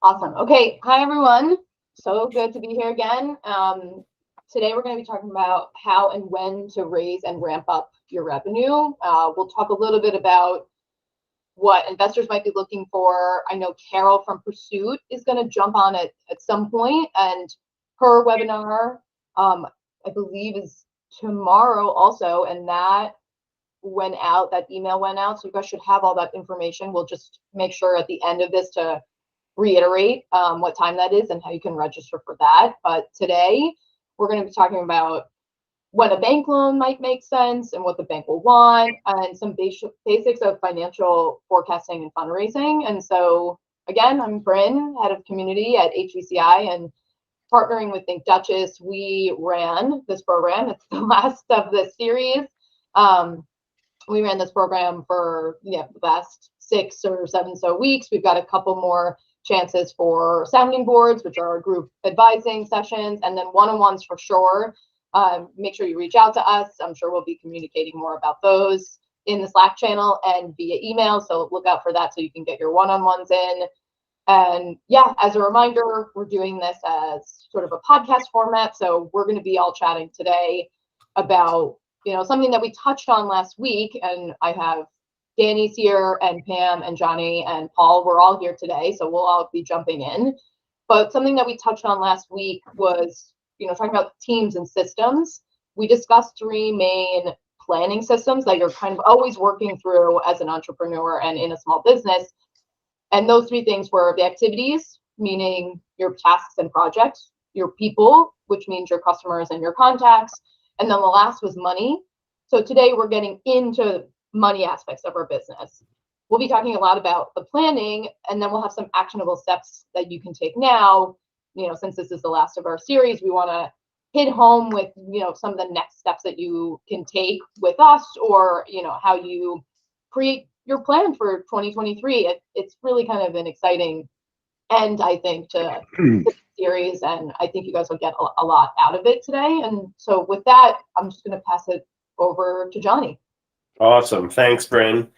Awesome. Okay. Hi, everyone. So good to be here again. Today, we're going to be talking about how and when to raise and ramp up your revenue. We'll talk a little bit about what investors might be looking for. I know Carol from Pursuit is going to jump on it at some point, and her webinar, I believe, is tomorrow also, and that went out, that email went out, so you guys should have all that information. We'll just make sure at the end of this to reiterate what time that is and how you can register for that. But today we're going to be talking about when a bank loan might make sense and what the bank will want, and some basics of financial forecasting and fundraising. And so again, I'm Bryn, head of community at HVCI, and partnering with ThinkDutchess, we ran this program. It's the last of the series. We ran this program for the last 6 or 7 weeks. We've got a couple more chances for sounding boards, which are group advising sessions, and then one-on-ones for sure. Make sure you reach out to us. I'm sure we'll be communicating more about those in the Slack channel and via email. So look out for that so you can get your one-on-ones in. And yeah, as a reminder, we're doing this as sort of a podcast format. So we're going to be all chatting today about, something that we touched on last week. And I have Danny's here, and Pam and Johnny and Paul. We're all here today, so we'll all be jumping in. But something that we touched on last week was, talking about teams and systems. We discussed 3 main planning systems that you're kind of always working through as an entrepreneur and in a small business. And those 3 things were the activities, meaning your tasks and projects, your people, which means your customers and your contacts, and then the last was money. So today we're getting into money aspects of our business. We'll be talking a lot about the planning, and then we'll have some actionable steps that you can take now. Since this is the last of our series, we want to hit home with, some of the next steps that you can take with us, or, how you create your plan for 2023. It's really kind of an exciting end, I think, to the series, and I think you guys will get a lot out of it today. And so with that, I'm just going to pass it over to Johnny. Awesome. Thanks, Bryn.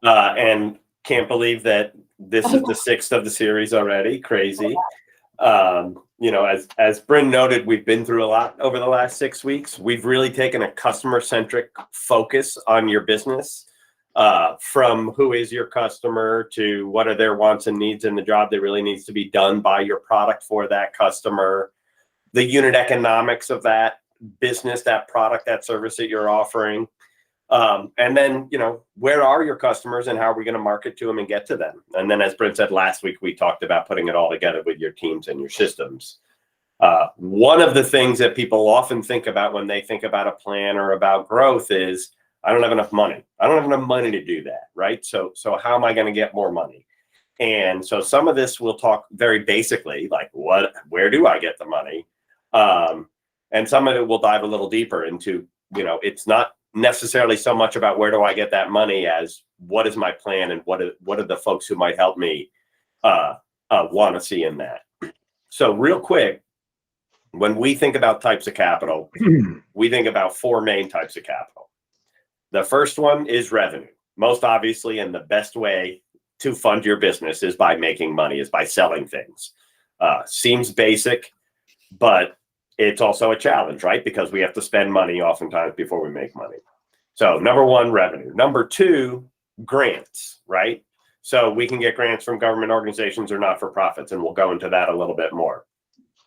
And can't believe that this is the 6th of the series already. Crazy. As Bryn noted, we've been through a lot over the last 6 weeks. We've really taken a customer-centric focus on your business, from who is your customer to what are their wants and needs in the job that really needs to be done by your product for that customer, the unit economics of that business, that product, that service that you're offering. And then, where are your customers and how are we going to market to them and get to them? And then, as Brent said last week, we talked about putting it all together with your teams and your systems. One of the things that people often think about when they think about a plan or about growth is, I don't have enough money. I don't have enough money to do that, right? So how am I going to get more money? And so some of this we'll talk very basically, like where do I get the money? And some of it we'll dive a little deeper into, it's not necessarily so much about where do I get that money as what is my plan and what are the folks who might help me want to see in that. So real quick, when we think about types of capital, we think about 4 main types of capital. The first one is revenue. Most obviously, and the best way to fund your business is by making money, is by selling things. Seems basic, but it's also a challenge, right? Because we have to spend money oftentimes before we make money. So number 1, revenue. Number 2, grants, right? So we can get grants from government organizations or not-for-profits, and we'll go into that a little bit more.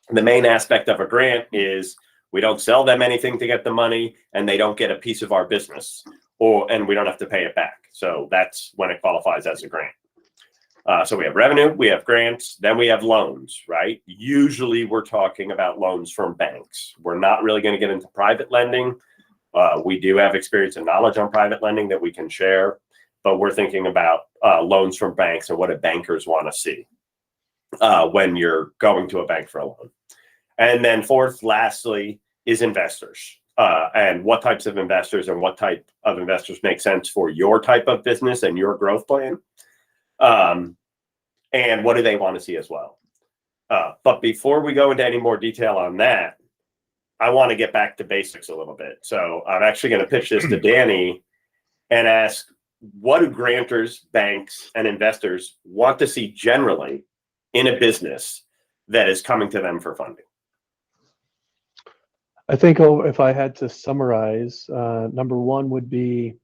The main aspect of a grant is we don't sell them anything to get the money, and they don't get a piece of our business, and we don't have to pay it back. So that's when it qualifies as a grant. So we have revenue, we have grants, then we have loans, right? Usually we're talking about loans from banks. We're not really going to get into private lending. We do have experience and knowledge on private lending that we can share, but we're thinking about loans from banks and what do bankers want to see when you're going to a bank for a loan. And then fourth, lastly, is investors. And what types of investors and what type of investors make sense for your type of business and your growth plan. And what do they want to see as well? But before we go into any more detail on that, I want to get back to basics a little bit. So I'm actually going to pitch this to Danny and ask, what do grantors, banks, and investors want to see generally in a business that is coming to them for funding? I think if I had to summarize, number one would be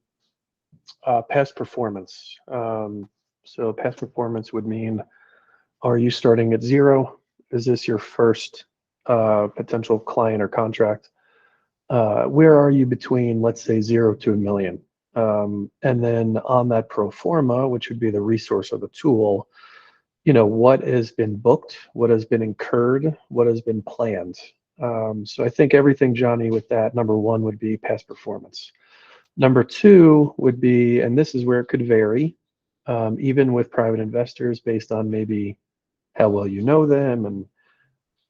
past performance. So past performance would mean, are you starting at zero? Is this your first potential client or contract? Where are you between, let's say, 0 to $1 million? And then on that pro forma, which would be the resource or the tool, what has been booked, what has been incurred, what has been planned. So I think everything, Johnny, with that, number one would be past performance. Number two would be, and this is where it could vary, even with private investors, based on maybe how well you know them and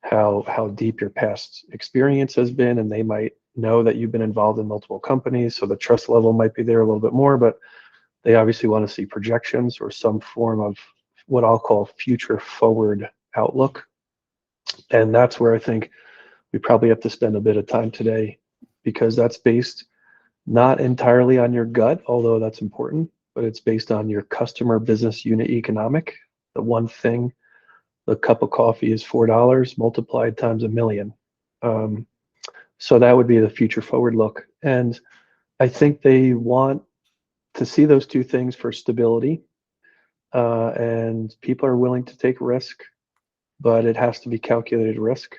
how deep your past experience has been, and they might know that you've been involved in multiple companies, so the trust level might be there a little bit more, but they obviously want to see projections or some form of what I'll call future forward outlook. And that's where I think we probably have to spend a bit of time today, because that's based not entirely on your gut, although that's important, but it's based on your customer business unit economic. The one thing, the cup of coffee is $4 multiplied times $1 million. So that would be the future forward look. And I think they want to see those two things for stability. And people are willing to take risk, but it has to be calculated risk.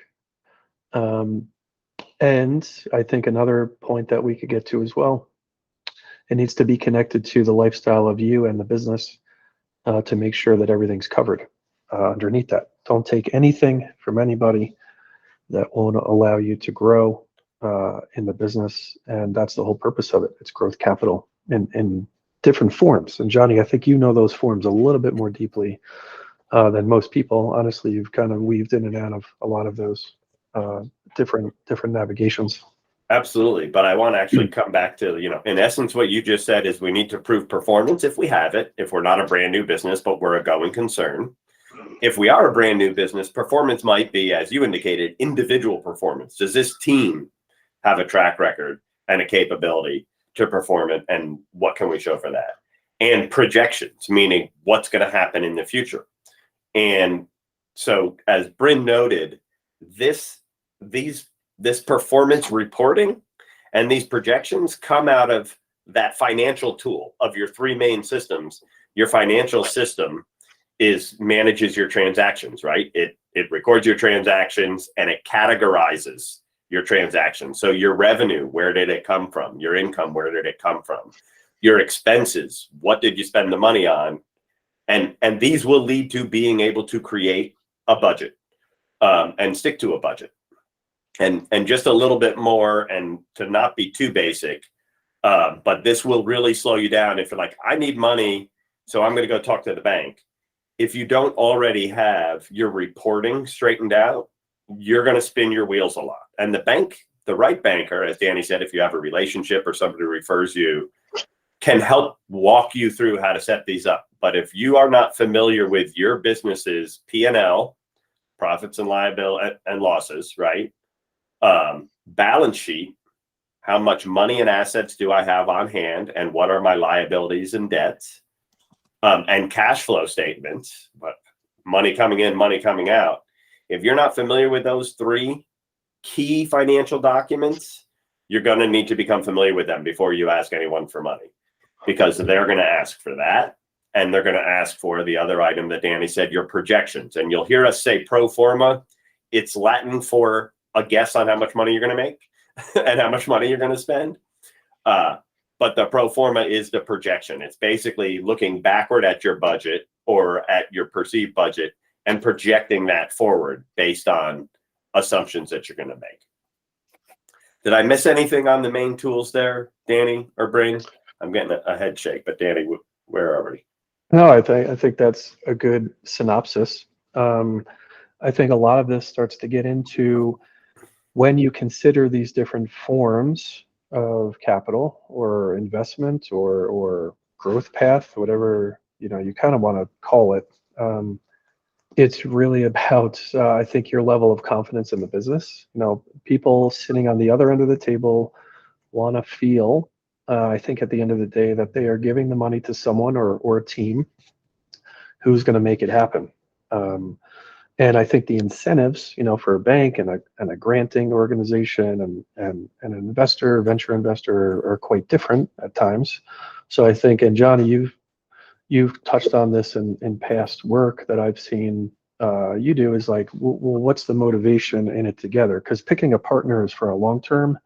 And I think another point that we could get to as well, it needs to be connected to the lifestyle of you and the business to make sure that everything's covered underneath that. Don't take anything from anybody that won't allow you to grow in the business. And that's the whole purpose of it. It's growth capital in different forms. And Johnny, I think you know those forms a little bit more deeply than most people. Honestly, you've kind of weaved in and out of a lot of those different navigations. Absolutely. But I want to actually come back to, in essence, what you just said is we need to prove performance if we have it, if we're not a brand new business, but we're a going concern. If we are a brand new business, performance might be, as you indicated, individual performance. Does this team have a track record and a capability to perform it? And what can we show for that? And projections, meaning what's going to happen in the future. And so, as Bryn noted, this performance reporting and these projections come out of that financial tool of your three main systems. Your financial system manages your transactions, right? It records your transactions and it categorizes your transactions. So your revenue, where did it come from? Your income, where did it come from? Your expenses, what did you spend the money on? And these will lead to being able to create a budget and stick to a budget. And just a little bit more, and to not be too basic, but this will really slow you down if you're like, I need money, so I'm going to go talk to the bank. If you don't already have your reporting straightened out, you're going to spin your wheels a lot. And the bank, the right banker, as Danny said, if you have a relationship or somebody refers you, can help walk you through how to set these up. But if you are not familiar with your business's P&L, profits and liability and losses, right? Balance sheet, how much money and assets do I have on hand, and what are my liabilities and debts? And cash flow statements, but money coming in, money coming out. If you're not familiar with those three key financial documents, you're going to need to become familiar with them before you ask anyone for money, because they're going to ask for that. And they're going to ask for the other item that Danny said, your projections. And you'll hear us say pro forma. It's Latin for a guess on how much money you're going to make and how much money you're going to spend. But the pro forma is the projection. It's basically looking backward at your budget or at your perceived budget and projecting that forward based on assumptions that you're going to make. Did I miss anything on the main tools there, Danny or Bryn? I'm getting a head shake, but Danny, where are we? No, I think that's a good synopsis. I think a lot of this starts to get into when you consider these different forms of capital or investment or growth path, whatever you kind of want to call it. It's really about, I think, your level of confidence in the business. People sitting on the other end of the table want to feel, I think at the end of the day, that they are giving the money to someone or a team who's going to make it happen. And I think the incentives, for a bank and a granting organization and an investor, venture investor are quite different at times. So I think, and Johnny, you've touched on this in past work that I've seen you do, is like, well, what's the motivation in it together? Because picking a partner is for a long-term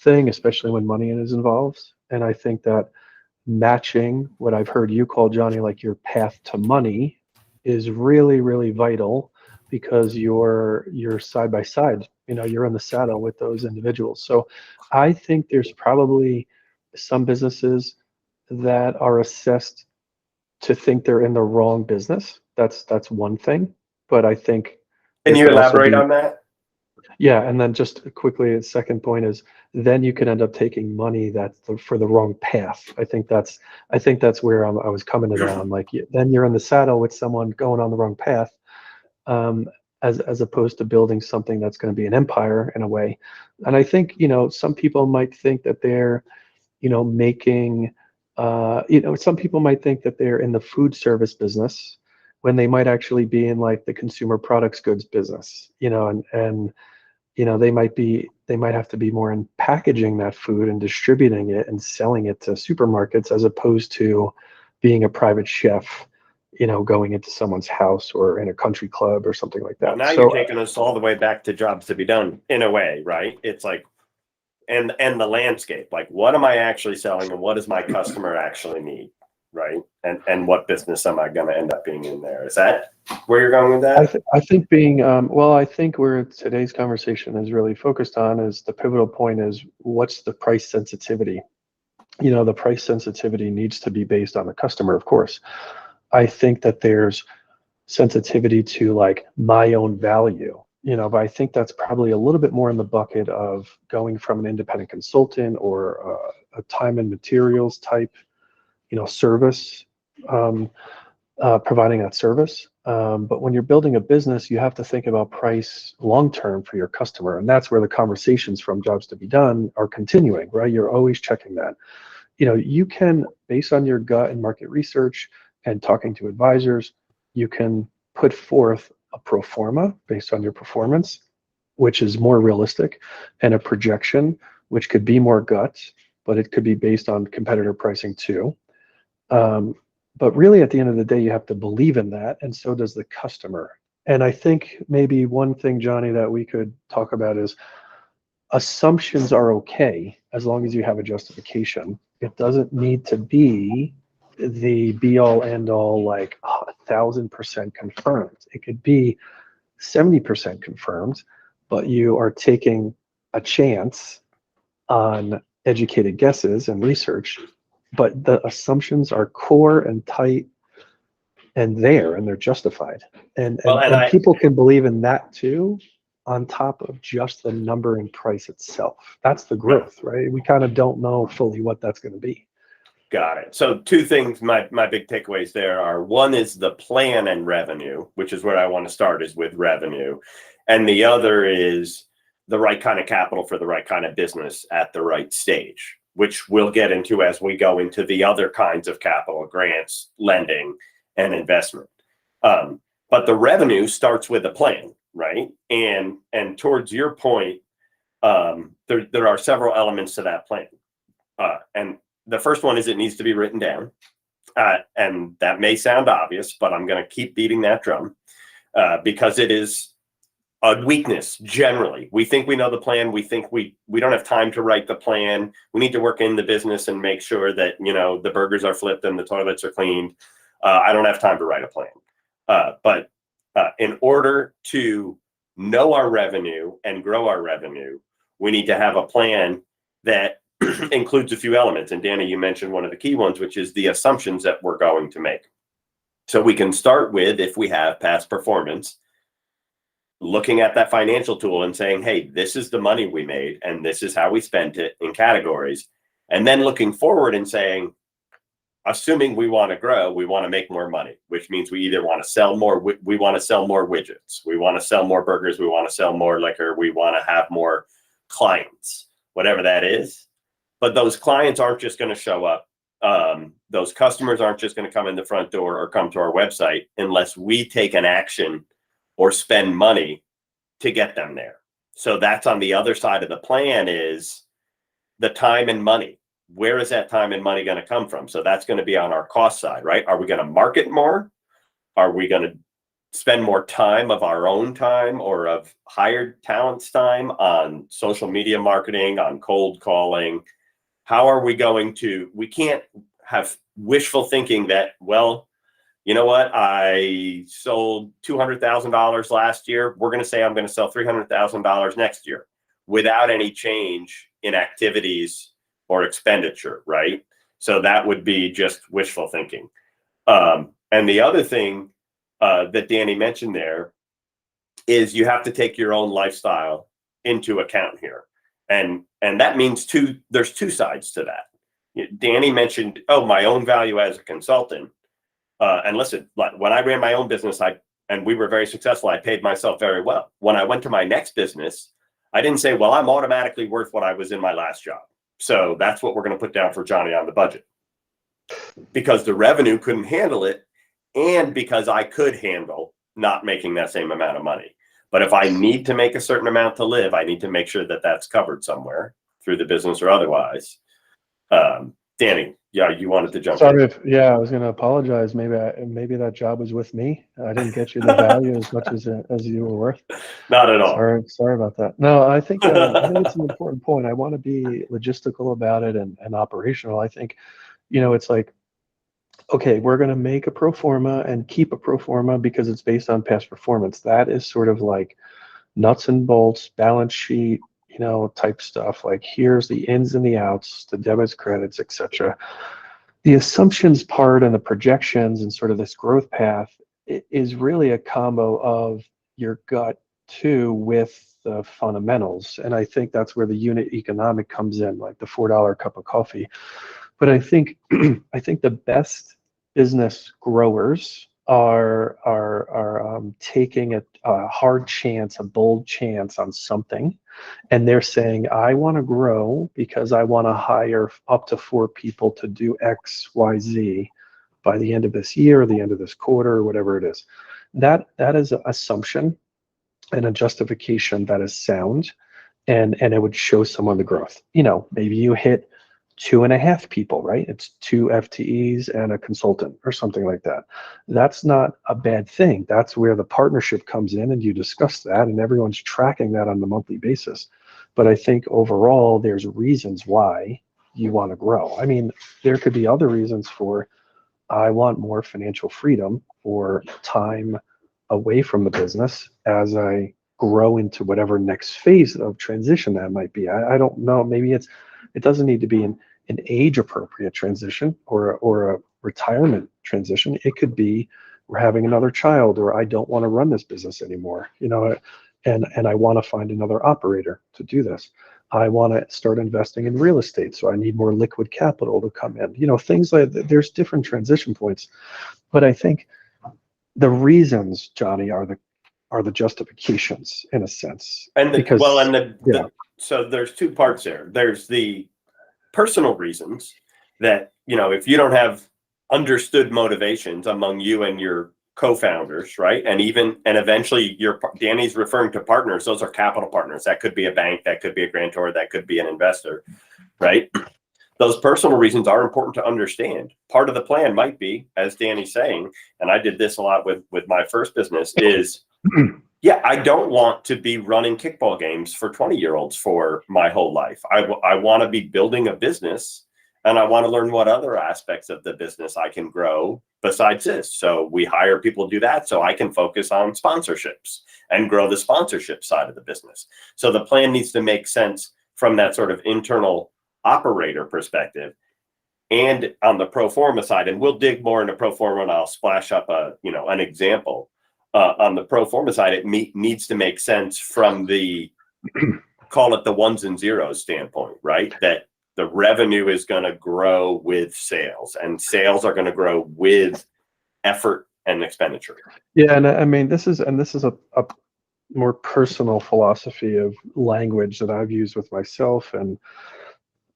thing, especially when money is involved. And I think that matching what I've heard you call, Johnny, like your path to money is really, really vital, because you're side by side, you're in the saddle with those individuals. So I think there's probably some businesses that are assessed to think they're in the wrong business. That's one thing. But I think Can you elaborate on that? Yeah, and then just quickly, the second point is then you can end up taking money that's for the wrong path. I think that's where I was coming to that. I'm like, then you're in the saddle with someone going on the wrong path, as opposed to building something that's going to be an empire in a way. And I think some people might think that they're making some people might think that they're in the food service business when they might actually be in like the consumer products goods business, and they might have to be more in packaging that food and distributing it and selling it to supermarkets, as opposed to being a private chef, going into someone's house or in a country club or something like that. Well, now you're taking us all the way back to jobs to be done in a way, right? It's like, and the landscape, like, what am I actually selling and what does my customer actually need, right? And what business am I going to end up being in there? Is that where you're going with that? I think I think where today's conversation is really focused on is the pivotal point is, what's the price sensitivity? The price sensitivity needs to be based on the customer, of course. I think that there's sensitivity to like my own value, but I think that's probably a little bit more in the bucket of going from an independent consultant or a time and materials type, service, providing that service. But when you're building a business, you have to think about price long-term for your customer. And that's where the conversations from jobs to be done are continuing, right? You're always checking that. You can, based on your gut and market research and talking to advisors, you can put forth a pro forma based on your performance, which is more realistic, and a projection, which could be more gut, but it could be based on competitor pricing too. But really, at the end of the day, you have to believe in that, and so does the customer. And I think maybe one thing, Johnny, that we could talk about is assumptions are okay as long as you have a justification. It doesn't need to be the be all end all, like 1,000% confirmed. It could be 70% confirmed, but you are taking a chance on educated guesses and research. But the assumptions are core and tight and they're justified. And people can believe in that too, on top of just the number and price itself. That's the growth, right? We kind of don't know fully what that's going to be. Got it. So two things, my big takeaways there are, one is the plan and revenue, which is where I want to start, is with revenue. And the other is the right kind of capital for the right kind of business at the right stage, which we'll get into as we go into the other kinds of capital, grants, lending, and investment. But the revenue starts with a plan, right? And towards your point, there are several elements to that plan. And the first one is it needs to be written down. And that may sound obvious, but I'm going to keep beating that drum because it is a weakness. Generally, we think we know the plan. We think we don't have time to write the plan. We need to work in the business and make sure that, the burgers are flipped and the toilets are cleaned. I don't have time to write a plan. But in order to know our revenue and grow our revenue, we need to have a plan that includes a few elements. And Danny, you mentioned one of the key ones, which is the assumptions that we're going to make. So we can start with, if we have past performance, looking at that financial tool and saying, hey, this is the money we made and this is how we spent it in categories. And then looking forward and saying, assuming we want to grow, we want to make more money, which means we either want to sell more, we want to sell more widgets, we want to sell more burgers, we want to sell more liquor, we want to have more clients, whatever that is. But those clients aren't just going to show up Those customers aren't just going to come in the front door or come to our website unless we take an action or spend money to get them there. So that's on the other side of the plan, is the time and money. Where is that time and money going to come from? So that's going to be on our cost side, right? Are we going to market more? Are we going to spend more time of our own time or of hired talent's time on social media marketing, on cold calling? How are we going to, we can't have wishful thinking that, well, you know what, I sold $200,000 last year. We're going to say I'm going to sell $300,000 next year without any change in activities or expenditure, right? So that would be just wishful thinking. And the other thing that Danny mentioned there is you have to take your own lifestyle into account here. And that means there's two sides to that. Danny mentioned, oh, my own value as a consultant. And listen, when I ran my own business, and we were very successful, I paid myself very well. When I went to my next business, I didn't say, well, I'm automatically worth what I was in my last job. So that's what we're going to put down for Johnny on the budget. Because the revenue couldn't handle it, and because I could handle not making that same amount of money. But if I need to make a certain amount to live, I need to make sure that that's covered somewhere through the business or otherwise. Danny, yeah, you wanted to jump in. I was going to apologize. Maybe that job was with me. I didn't get you the value as much as you were worth. Not at all. Sorry about that. No, I think it's an important point. I want to be logistical about it and operational. I think, it's like, okay, we're going to make a pro forma and keep a pro forma because it's based on past performance. That is sort of like nuts and bolts, balance sheet, type stuff. Like, here's the ins and the outs, the debits, credits, etc. The assumptions part and the projections and sort of this growth path is really a combo of your gut too with the fundamentals. And I think that's where the unit economic comes in, like the $4 cup of coffee. But I think the best business growers are taking a hard chance, a bold chance on something, and they're saying, I want to grow because I want to hire up to 4 people to do X, Y, Z by the end of this year, or the end of this quarter, or whatever it is. That is an assumption and a justification that is sound, and it would show someone the growth. Maybe you hit 2.5 people, right? It's 2 FTEs and a consultant or something like that. That's not a bad thing. That's where the partnership comes in, and you discuss that, and everyone's tracking that on a monthly basis. But I think overall, there's reasons why you want to grow. I mean, there could be other reasons for, I want more financial freedom or time away from the business as I grow into whatever next phase of transition that might be. I don't know. Maybe it doesn't need to be an age appropriate transition or a retirement transition. It could be, we're having another child, or I don't want to run this business anymore, and I want to find another operator to do this. I want to start investing in real estate, so I need more liquid capital to come in. Things like that. There's different transition points, but I think the reasons, Johnny, are the justifications in a sense. So there's 2 parts there. There's the personal reasons that, if you don't have understood motivations among you and your co-founders, right? And eventually Danny's referring to partners. Those are capital partners. That could be a bank, that could be a grantor, that could be an investor, right? Those personal reasons are important to understand. Part of the plan might be, as Danny's saying, and I did this a lot with my first business, is yeah, I don't want to be running kickball games for 20-year-olds for my whole life. I want to be building a business, and I want to learn what other aspects of the business I can grow besides this. So we hire people to do that so I can focus on sponsorships and grow the sponsorship side of the business. So the plan needs to make sense from that sort of internal operator perspective. And on the pro forma side, and we'll dig more into pro forma, and I'll splash up an example. On the pro forma side, it needs to make sense from the, call it the ones and zeros standpoint, right? That the revenue is going to grow with sales, and sales are going to grow with effort and expenditure. Yeah, and I mean, this is a more personal philosophy of language that I've used with myself, and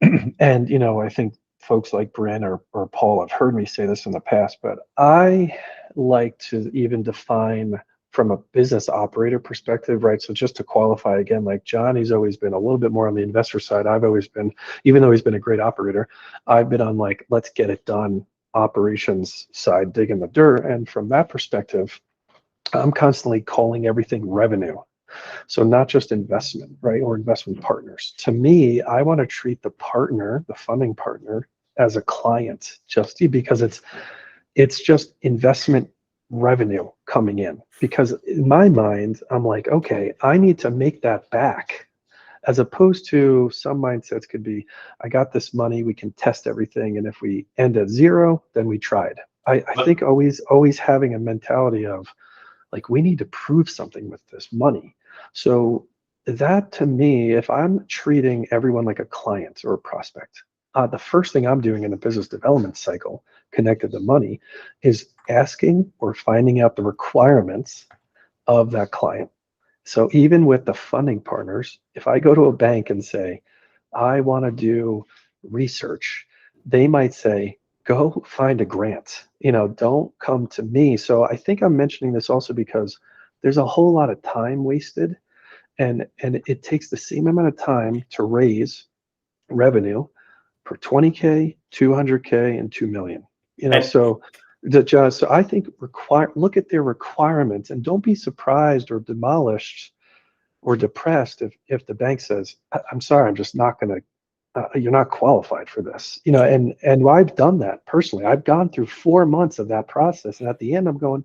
I think folks like Brent or Paul have heard me say this in the past, but I like to even define from a business operator perspective, right? So just to qualify again, like Johnny's always been a little bit more on the investor side. I've always been, even though he's been a great operator, I've been on like, let's get it done operations side, digging the dirt. And from that perspective, I'm constantly calling everything revenue. So not just investment, right? Or investment partners. To me, I want to treat the partner, the funding partner, as a client, just because it's just investment revenue coming in. Because in my mind, I'm like, okay, I need to make that back. As opposed to some mindsets could be, I got this money, we can test everything, and if we end at zero, then we tried. I think always having a mentality of like, we need to prove something with this money. So that to me, if I'm treating everyone like a client or a prospect, the first thing I'm doing in a business development cycle connected to money is asking or finding out the requirements of that client. So even with the funding partners, if I go to a bank and say, I want to do research, they might say, go find a grant. Don't come to me. So I think I'm mentioning this also because there's a whole lot of time wasted, and it takes the same amount of time to raise revenue for 20K, 200K, and 2 million. And So I think look at their requirements and don't be surprised or demolished or depressed if the bank says, I'm sorry, I'm just not going to, you're not qualified for this. And I've done that personally. I've gone through 4 months of that process, and at the end I'm going,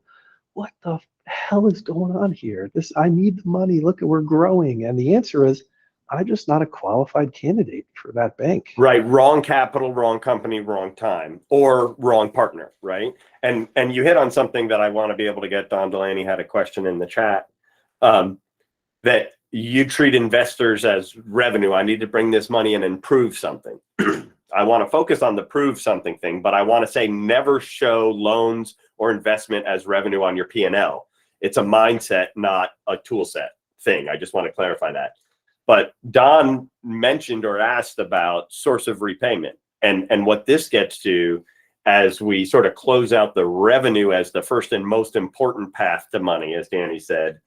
what the hell is going on here? I need the money. Look, we're growing. And the answer is, I'm just not a qualified candidate for that bank. right, wrong capital, wrong company, wrong time, or wrong partner, right? And you hit on something that I want to be able to get. Don Delaney had a question in the chat, that you treat investors as revenue. I need to bring this money in and prove something. I want to focus on the prove something thing, but I want to say never show loans or investment as revenue on your P&L. It's a mindset, not a tool set thing. I just want to clarify that. But Don mentioned or asked about source of repayment, and what this gets to as we sort of close out the revenue as the first and most important path to money, as Danny said,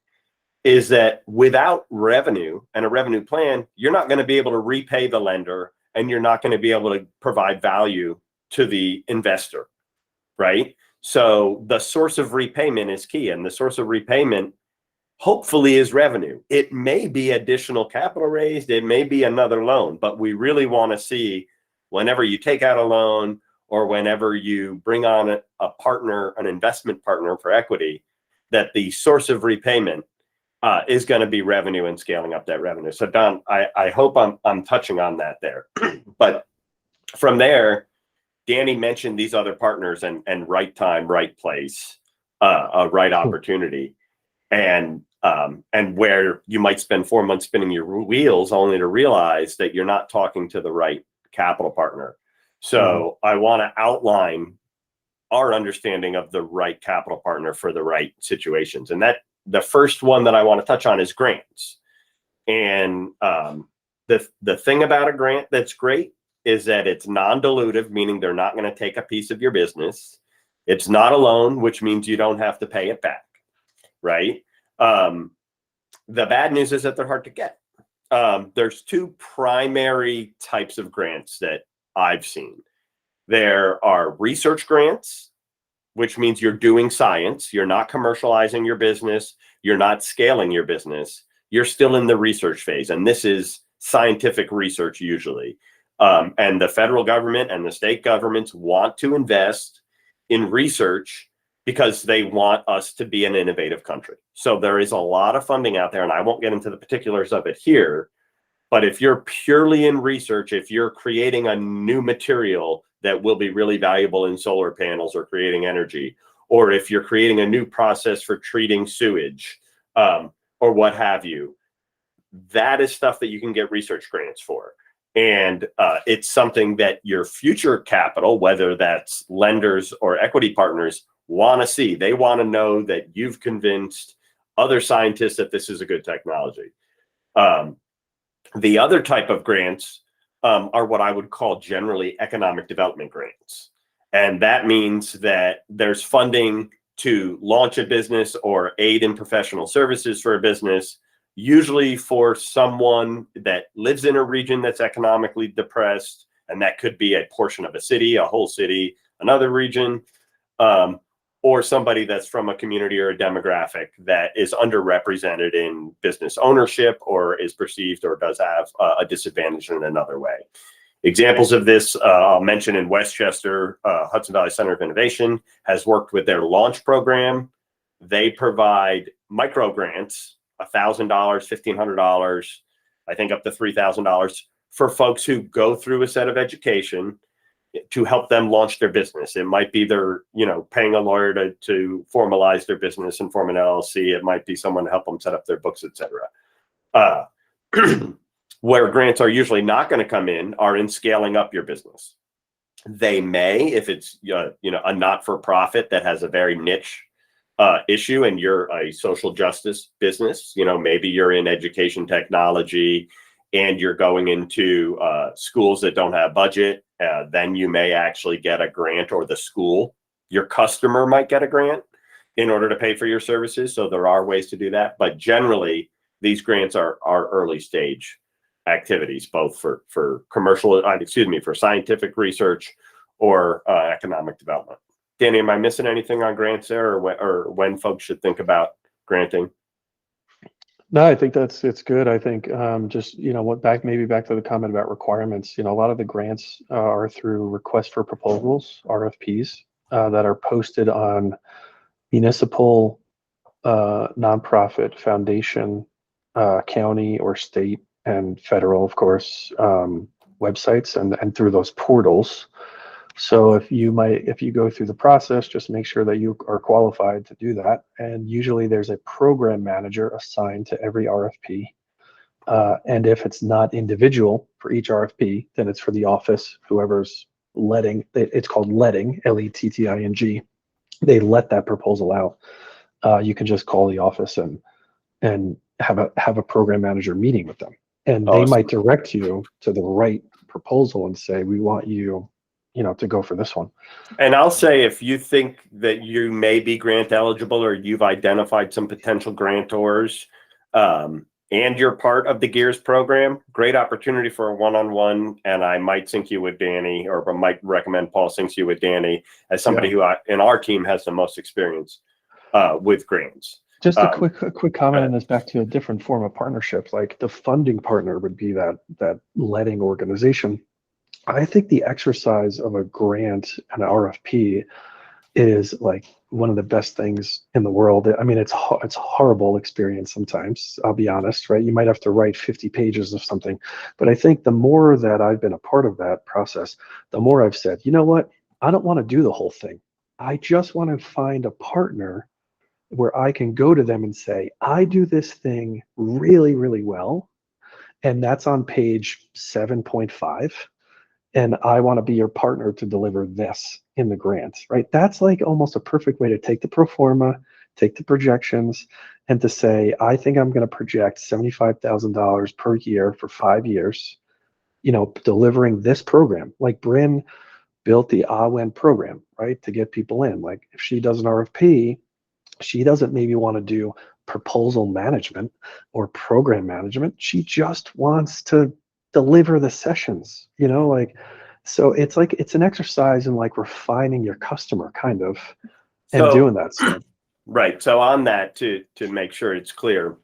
is that without revenue and a revenue plan, you're not going to be able to repay the lender, and you're not going to be able to provide value to the investor, right? So the source of repayment is key, and the source of repayment hopefully is revenue. It may be additional capital raised, it may be another loan, but we really want to see whenever you take out a loan or whenever you bring on a partner, an investment partner for equity, that the source of repayment is going to be revenue and scaling up that revenue. So Don, I hope I'm touching on that there. But from there, Danny mentioned these other partners and right time, right place, a right opportunity. And where you might spend 4 months spinning your wheels only to realize that you're not talking to the right capital partner. So I want to outline our understanding of the right capital partner for the right situations. And that the first one that I want to touch on is grants. And the thing about a grant that's great is that it's non-dilutive, meaning they're not going to take a piece of your business. It's not a loan, which means you don't have to pay it back, right? The bad news is that they're hard to get. There's two primary types of grants that I've seen. There are research grants, which means you're doing science. You're not commercializing your business. You're not scaling your business. You're still in the research phase. And this is scientific research usually. And the federal government and the state governments want to invest in research because they want us to be an innovative country. So there is a lot of funding out there, and I won't get into the particulars of it here. But if you're purely in research, if you're creating a new material that will be really valuable in solar panels or creating energy, or if you're creating a new process for treating sewage, or what have you, that is stuff that you can get research grants for. And it's something that your future capital, whether that's lenders or equity partners, want to see. They want to know that you've convinced other scientists that this is a good technology. The other type of grants are what I would call generally economic development grants. And that means that there's funding to launch a business or aid in professional services for a business, usually for someone that lives in a region that's economically depressed. And that could be a portion of a city, a whole city, another region, or somebody that's from a community or a demographic that is underrepresented in business ownership or is perceived or does have a disadvantage in another way. Examples of this, I'll mention in Westchester, Hudson Valley Center of Innovation has worked with their launch program. They provide micro grants, $1,000, $1,500, I think up to $3,000 for folks who go through a set of education to help them launch their business. It might be they're, paying a lawyer to formalize their business and form an LLC. It might be someone to help them set up their books, etc. Where grants are usually not going to come in are in scaling up your business. They may, if it's a not-for-profit that has a very niche issue and you're a social justice business, maybe you're in education technology and you're going into schools that don't have budget, then you may actually get a grant, or the school, your customer might get a grant in order to pay for your services. So there are ways to do that. But generally, these grants are early stage activities, both for commercial, for scientific research or economic development. Danny, am I missing anything on grants there, or when folks should think about granting? No, I think it's good. I think just back to the comment about requirements. A lot of the grants are through request for proposals, RFPs, that are posted on municipal, nonprofit, foundation, county or state and federal, of course, websites and through those portals. So if you go through the process, just make sure that you are qualified to do that. And usually there's a program manager assigned to every RFP. And if it's not individual for each RFP, then it's for the office, whoever's letting, it's called letting, LETTING. They let that proposal out. You can just call the office and have a program manager meeting with them. And they might direct you to the right proposal and say, we want you, to go for this one. And I'll say, if you think that you may be grant eligible or you've identified some potential grantors, and you're part of the GEARS program, great opportunity for a one-on-one. And I might sync you with Danny, or I might recommend Paul syncs you with Danny as somebody who in our team has the most experience with grants. Just a quick comment on this, back to a different form of partnership. Like the funding partner would be that letting organization. I think the exercise of a grant and an RFP is like one of the best things in the world. I mean, it's a horrible experience sometimes, I'll be honest, right? You might have to write 50 pages of something. But I think the more that I've been a part of that process, the more I've said, you know what? I don't want to do the whole thing. I just want to find a partner where I can go to them and say, I do this thing really, really well. And that's on page 7.5. And I want to be your partner to deliver this in the grant, right? That's like almost a perfect way to take the pro forma, take the projections, and to say, I think I'm going to project $75,000 per year for 5 years, delivering this program. Like Bryn built the AWEN program, right? To get people in. Like if she does an RFP, she doesn't maybe want to do proposal management or program management. She just wants to deliver the sessions, so it's like, it's an exercise in like refining your customer kind of, and doing that stuff. Right. So on that, to make sure it's clear,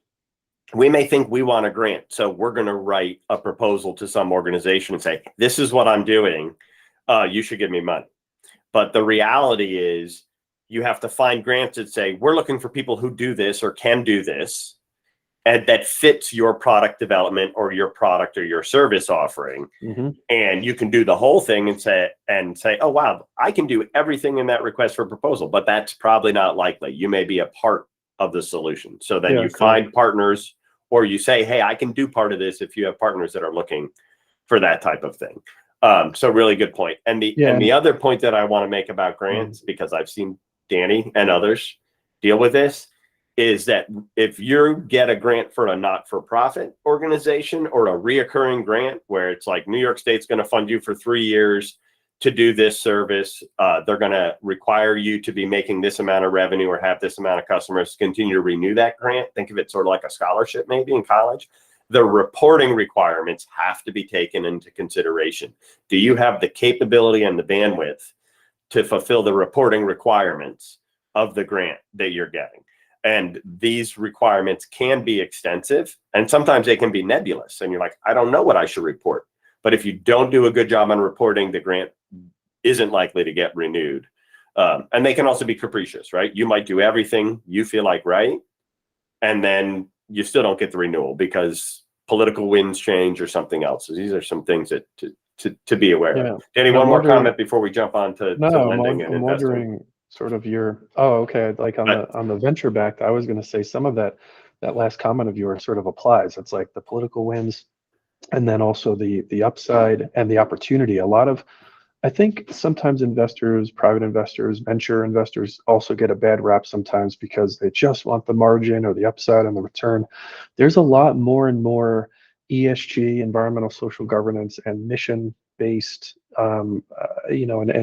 we may think we want a grant. So we're going to write a proposal to some organization and say, this is what I'm doing. You should give me money. But the reality is you have to find grants that say, we're looking for people who do this or can do this, and that fits your product development or your product or your service offering. Mm-hmm. And you can do the whole thing and say, oh, wow, I can do everything in that request for proposal, but that's probably not likely. You may be a part of the solution. So then you find partners, or you say, hey, I can do part of this if you have partners that are looking for that type of thing. So really good point. And the other point that I want to make about grants, because I've seen Danny and others deal with this, is that if you get a grant for a not-for-profit organization or a reoccurring grant where it's like New York State's going to fund you for 3 years to do this service, they're going to require you to be making this amount of revenue or have this amount of customers to continue to renew that grant. Think of it sort of like a scholarship maybe in college. The reporting requirements have to be taken into consideration. Do you have the capability and the bandwidth to fulfill the reporting requirements of the grant that you're getting? And these requirements can be extensive, and sometimes they can be nebulous. And you're like, I don't know what I should report. But if you don't do a good job on reporting, the grant isn't likely to get renewed. And they can also be capricious, right? You might do everything you feel like right, and then you still don't get the renewal because political winds change or something else. So these are some things that to be aware of. Danny, one more comment before we jump on to lending and I'm investing. wondering sort of okay, like on the venture backed, I was going to say some of that last comment of yours sort of applies. It's like the political winds, and then also the upside and the opportunity. I think sometimes investors, private investors, venture investors also get a bad rap sometimes because they just want the margin or the upside and the return. There's a lot more and more ESG, environmental social governance, and mission-based, and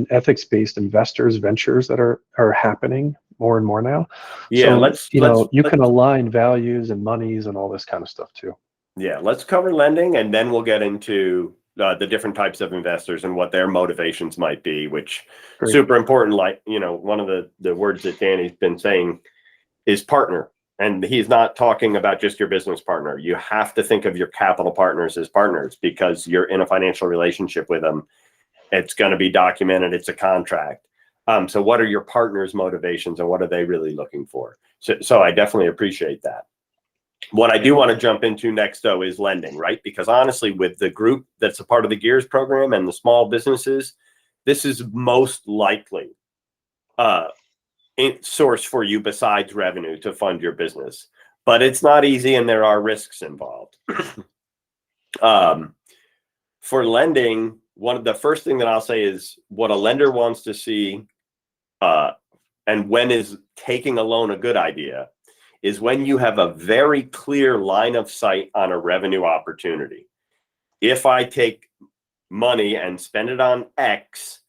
ethics-based ventures that are happening more and more now. Yeah, so, you can align values and monies and all this kind of stuff too. Yeah, let's cover lending, and then we'll get into the different types of investors and what their motivations might be, which Great. Super important. Like, one of the words that Danny's been saying is partner. And he's not talking about just your business partner. You have to think of your capital partners as partners because you're in a financial relationship with them. It's going to be documented. It's a contract. So what are your partners' motivations and what are they really looking for? So I definitely appreciate that. What I do want to jump into next, though, is lending, right? Because honestly, with the group that's a part of the GEARS program and the small businesses, this is most likely source for you besides revenue to fund your business. But it's not easy and there are risks involved. For lending, the first thing that I'll say is what a lender wants to see and when is taking a loan a good idea is when you have a very clear line of sight on a revenue opportunity. If I take money and spend it on X,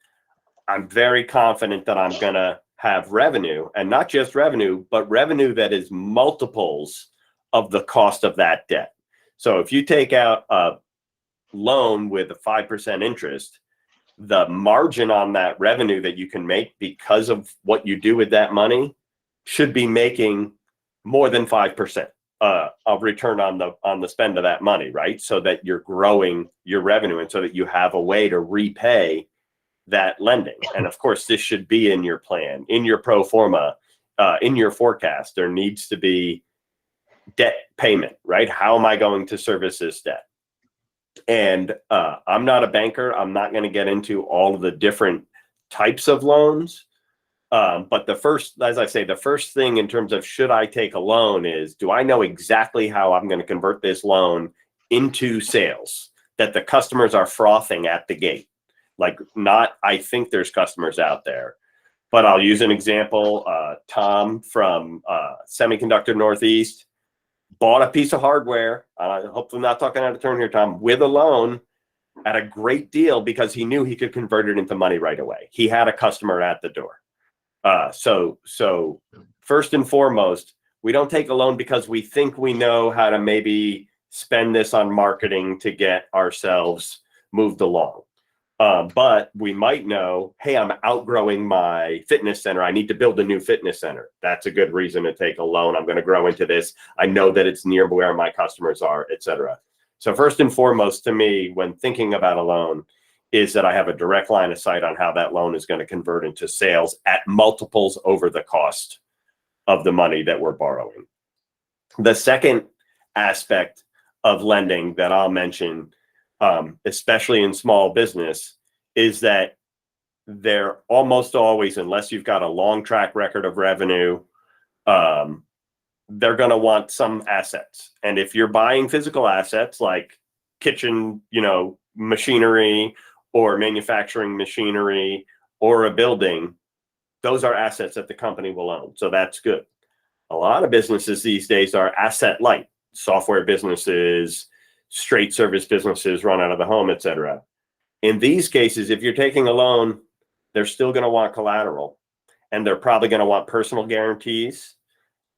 I'm very confident that I'm going to have revenue, and not just revenue, but revenue that is multiples of the cost of that debt. So if you take out a loan with a 5% interest, the margin on that revenue that you can make because of what you do with that money should be making more than 5% of return on the spend of that money, right? So that you're growing your revenue and so that you have a way to repay that lending. And of course, this should be in your plan, in your pro forma, in your forecast. There needs to be debt payment, right? How am I going to service this debt? And I'm not a banker. I'm not going to get into all of the different types of loans. But the first thing in terms of should I take a loan is, do I know exactly how I'm going to convert this loan into sales that the customers are frothing at the gate? Like, not, I think there's customers out there, but I'll use an example. Tom from Semiconductor Northeast bought a piece of hardware. Hopefully not talking out of turn here, Tom, with a loan at a great deal because he knew he could convert it into money right away. He had a customer at the door. So first and foremost, we don't take a loan because we think we know how to maybe spend this on marketing to get ourselves moved along. But we might know, hey, I'm outgrowing my fitness center. I need to build a new fitness center. That's a good reason to take a loan. I'm going to grow into this. I know that it's near where my customers are, et cetera. So first and foremost, to me, when thinking about a loan, is that I have a direct line of sight on how that loan is going to convert into sales at multiples over the cost of the money that we're borrowing. The second aspect of lending that I'll mention, especially in small business, is that they're almost always, unless you've got a long track record of revenue, they're going to want some assets. And if you're buying physical assets like kitchen, machinery or manufacturing machinery or a building, those are assets that the company will own. So that's good. A lot of businesses these days are asset light, software businesses, straight service businesses run out of the home, etc. In these cases, if you're taking a loan, they're still going to want collateral, and they're probably going to want personal guarantees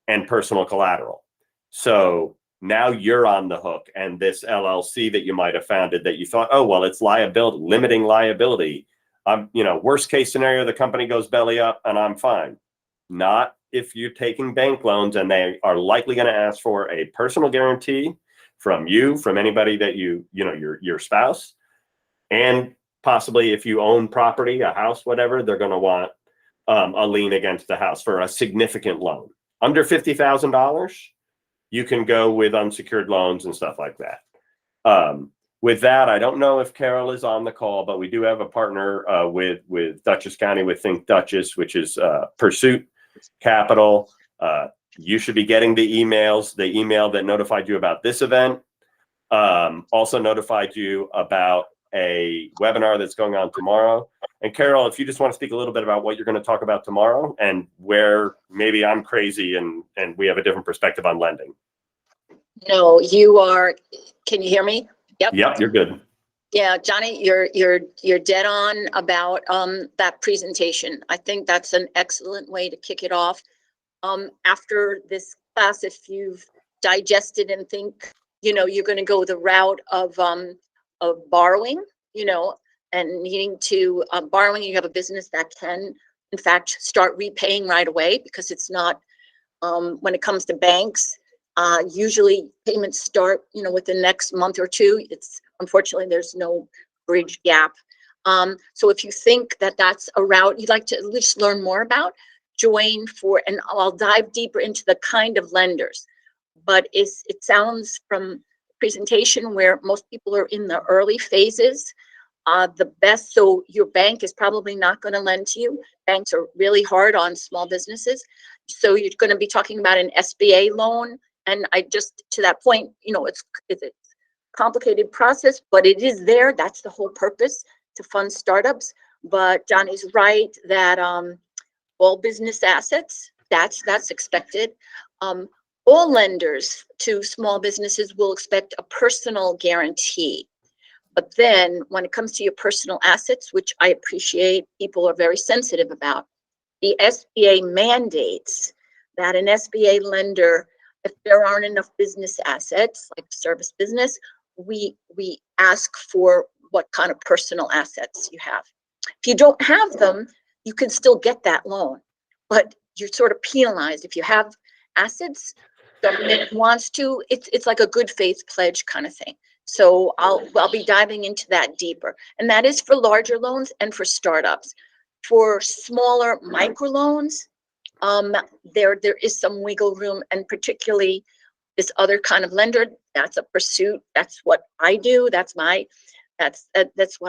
and personal collateral. So now you're on the hook, and this LLC that you might have founded that you thought, oh, well, it's liability, limiting liability. Worst case scenario, the company goes belly up and I'm fine. Not if you're taking bank loans, and they are likely going to ask for a personal guarantee from you, from anybody that your spouse, and possibly if you own property, a house, whatever, they're going to want a lien against the house for a significant loan. Under $50,000, you can go with unsecured loans and stuff like that. With that, I don't know if Carol is on the call, but we do have a partner with Dutchess County with ThinkDutchess, which is Pursuit Capital. You should be getting the emails. The email that notified you about this event also notified you about a webinar that's going on tomorrow. And Carol, if you just want to speak a little bit about what you're going to talk about tomorrow, and where maybe I'm crazy and we have a different perspective on lending. No, you are. Can you hear me? Yep, you're good. Yeah, Johnny, you're dead on about that presentation. I think that's an excellent way to kick it off. After this class, if you've digested and think, you're going to go the route of borrowing, and needing to borrowing, you have a business that can, in fact, start repaying right away, because it's not, when it comes to banks, usually payments start, within the next month or two. It's unfortunately, there's no bridge gap. So if you think that that's a route you'd like to at least learn more about, join for, and I'll dive deeper into the kind of lenders. But it sounds from the presentation where most people are in the early phases, the best, so your bank is probably not going to lend to you. Banks are really hard on small businesses. So you're going to be talking about an SBA loan. And I just, to that point, it's a complicated process, but it is there. That's the whole purpose, to fund startups. But Johnny's right that all business assets, that's expected. All lenders to small businesses will expect a personal guarantee. But then when it comes to your personal assets, which I appreciate people are very sensitive about, the SBA mandates that an SBA lender, if there aren't enough business assets, like service business, we ask for what kind of personal assets you have. If you don't have them, you can still get that loan, but you're sort of penalized. If you have assets, government wants to, it's like a good faith pledge kind of thing. So I'll be diving into that deeper. And that is for larger loans and for startups. For smaller microloans, there is some wiggle room, and particularly this other kind of lender, that's a Pursuit. That's what I do. That's what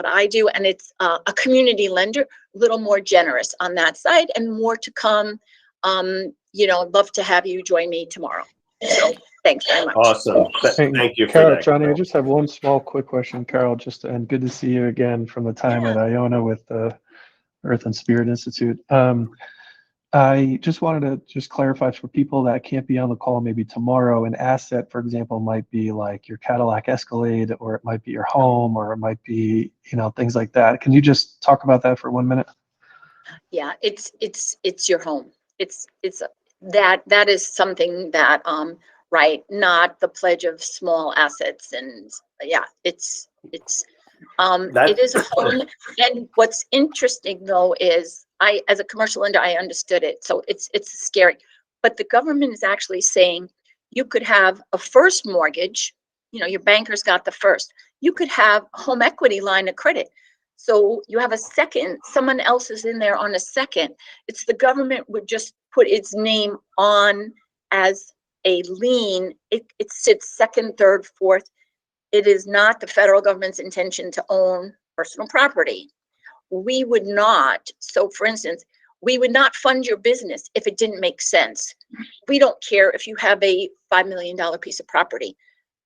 I do. And it's a community lender, a little more generous on that side, and more to come. I'd love to have you join me tomorrow. So thanks very much. Awesome. Thank you Carol, for that, Johnny, Carol. I just have one small quick question, Carol, and good to see you again from the time at Iona with the Earth and Spirit Institute. I just wanted to clarify for people that can't be on the call, maybe tomorrow, an asset, for example, might be like your Cadillac Escalade, or it might be your home, or it might be, things like that. Can you just talk about that for 1 minute? Yeah, it's your home. That is something that, right, not the pledge of small assets. And yeah, it is a home. And what's interesting though is, as a commercial lender, I understood it. So it's scary, but the government is actually saying you could have a first mortgage, your banker's got the first, you could have a home equity line of credit. So you have a second, someone else is in there on a second. It's the government would just put its name on as a lien. It sits second, third, fourth. It is not the federal government's intention to own personal property. We would not, so for instance, we would not fund your business if it didn't make sense. We don't care if you have a $5 million piece of property.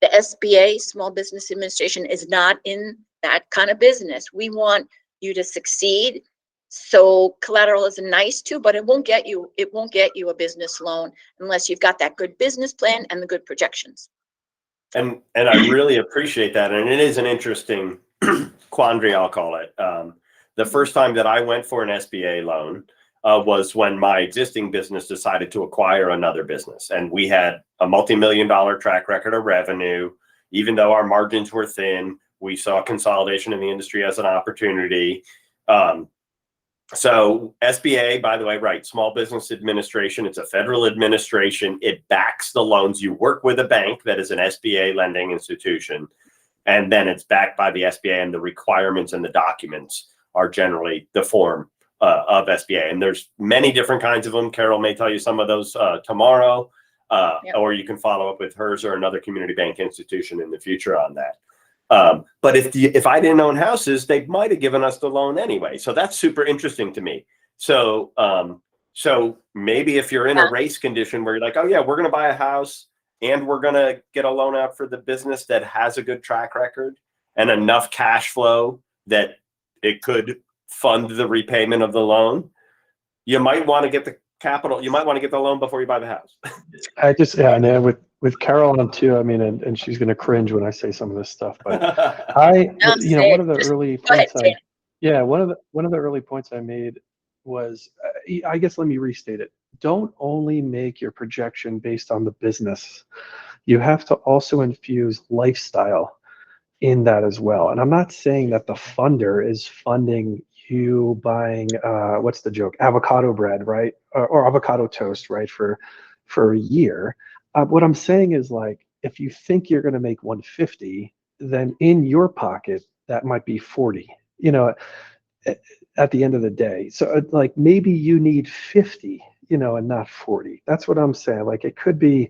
The SBA, Small Business Administration, is not in that kind of business. We want you to succeed. So collateral is nice too, but it won't get you a business loan unless you've got that good business plan and the good projections. And I really appreciate that. And it is an interesting quandary, I'll call it. The first time that I went for an SBA loan was when my existing business decided to acquire another business. And we had a multi-million-dollar track record of revenue. Even though our margins were thin, we saw consolidation in the industry as an opportunity. So SBA, by the way, right, Small Business Administration, it's a federal administration. It backs the loans. You work with a bank that is an SBA lending institution, and then it's backed by the SBA, and the requirements and the documents are generally the form of SBA. And there's many different kinds of them. Carol may tell you some of those tomorrow, or you can follow up with hers or another community bank institution in the future on that. But if I didn't own houses, they might have given us the loan anyway. So that's super interesting to me. So so maybe if you're in a race condition where you're like, oh yeah, we're going to buy a house and we're going to get a loan out for the business that has a good track record and enough cash flow that it could fund the repayment of the loan, you might want to get the capital. You might want to get the loan before you buy the house. I just, yeah, and with Carol on too, I mean, and she's going to cringe when I say some of this stuff, but one of the early points one of the early points I made was, I guess, let me restate it. Don't only make your projection based on the business. You have to also infuse lifestyle in that as well. And I'm not saying that the funder is funding you buying, what's the joke? Avocado bread, right? Or avocado toast, right? For a year. What I'm saying is, like, if you think you're going to make 150, then in your pocket, that might be 40, at the end of the day. So like maybe you need 50, and not 40. That's what I'm saying. Like it could be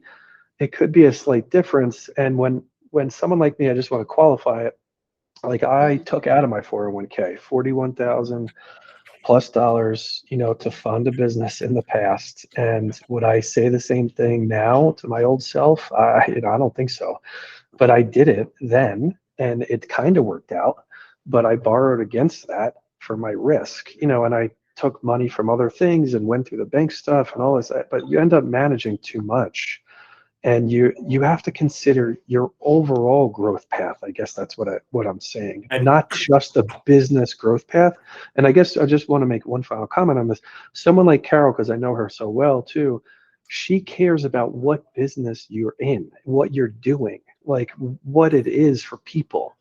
a slight difference. And when someone like me, I just want to qualify it. Like I took out of my 401k $41,000 plus dollars, to fund a business in the past. And would I say the same thing now to my old self? I don't think so. But I did it then, and it kind of worked out. But I borrowed against that for my risk, and I took money from other things and went through the bank stuff and all this. But you end up managing too much. And you have to consider your overall growth path. I guess that's what I'm saying, and not just a business growth path. And I guess I just want to make one final comment on this. Someone like Carol, because I know her so well too, she cares about what business you're in, what you're doing, like what it is for people,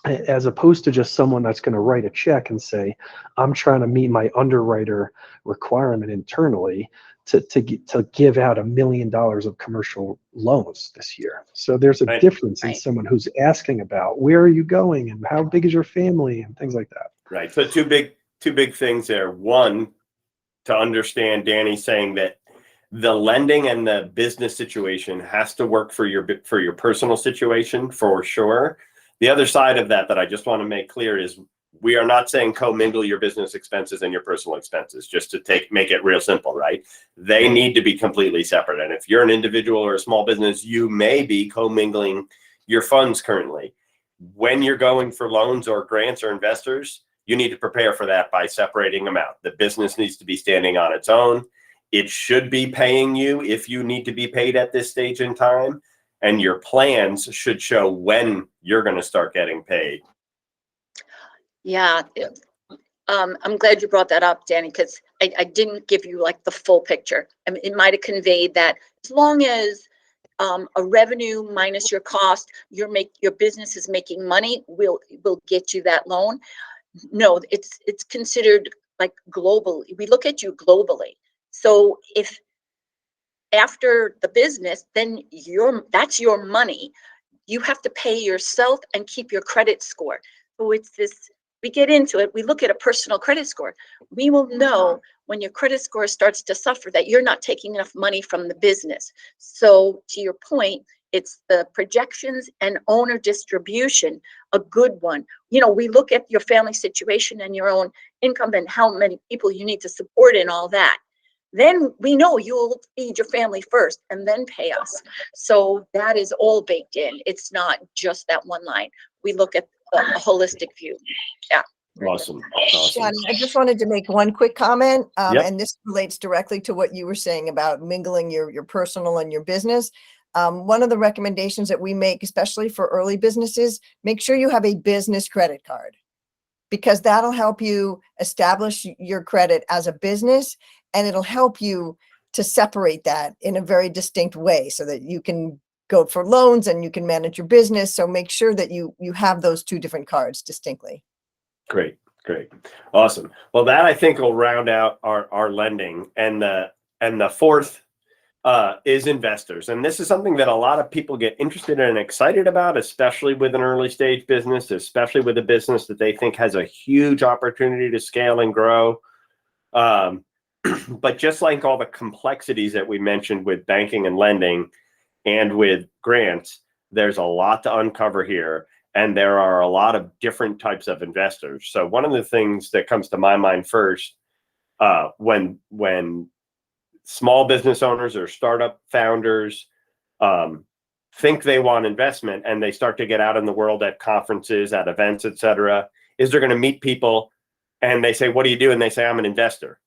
as opposed to just someone that's going to write a check and say, I'm trying to meet my underwriter requirement internally to give out $1 million of commercial loans this year. So there's a difference in someone who's asking about where are you going and how big is your family and things like that. Right. So two big things there. One, to understand Danny saying that the lending and the business situation has to work for your personal situation for sure. The other side of that I just want to make clear is we are not saying commingle your business expenses and your personal expenses, just to make it real simple, right? They need to be completely separate. And if you're an individual or a small business, you may be commingling your funds currently. When you're going for loans or grants or investors, you need to prepare for that by separating them out. The business needs to be standing on its own. It should be paying you if you need to be paid at this stage in time. And your plans should show when you're going to start getting paid. Yeah. I'm glad you brought that up, Danny, because I didn't give you like the full picture. I mean, it might have conveyed that as long as a revenue minus your cost, your business is making money, we'll get you that loan. No, it's considered like global. We look at you globally. So if after the business, then that's your money. You have to pay yourself and keep your credit score. So it's this, we get into it, we look at a personal credit score. We will know when your credit score starts to suffer that you're not taking enough money from the business. So to your point, it's the projections and owner distribution, a good one. We look at your family situation and your own income and how many people you need to support and all that. Then we know you'll feed your family first and then pay us. So that is all baked in. It's not just that one line. We look at a holistic view. Yeah. Awesome. Johnny, I just wanted to make one quick comment, Yep. and this relates directly to what you were saying about mingling your personal and your business. One of the recommendations that we make, especially for early businesses, make sure you have a business credit card, because that'll help you establish your credit as a business, and it'll help you to separate that in a very distinct way so that you can go for loans and you can manage your business. So make sure that you have those two different cards distinctly. Great. Awesome. Well, that I think will round out our lending. And the fourth is investors. And this is something that a lot of people get interested in and excited about, especially with an early stage business, especially with a business that they think has a huge opportunity to scale and grow. But just like all the complexities that we mentioned with banking and lending and with grants, there's a lot to uncover here. And there are a lot of different types of investors. So one of the things that comes to my mind first, when small business owners or startup founders think they want investment and they start to get out in the world at conferences, at events, et cetera, is they're going to meet people and they say, "What do you do?" And they say, "I'm an investor."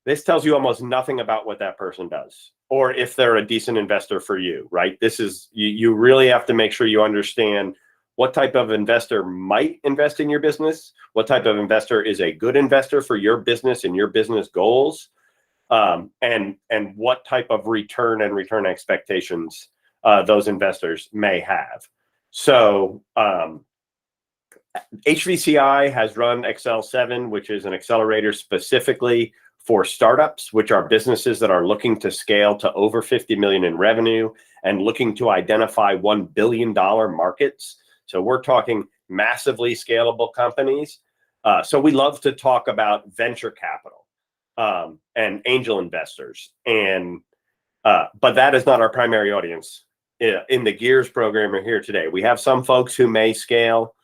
This tells you almost nothing about what that person does or if they're a decent investor for you, right? This is, you really have to make sure you understand what type of investor might invest in your business, what type of investor is a good investor for your business and your business goals, and what type of return and return expectations those investors may have. So HVCI has run Excel 7, which is an accelerator specifically for startups, which are businesses that are looking to scale to over 50 million in revenue and looking to identify $1 billion markets. So we're talking massively scalable companies. So we love to talk about venture capital and angel investors. But that is not our primary audience in the Gears program or here today. We have some folks who may scale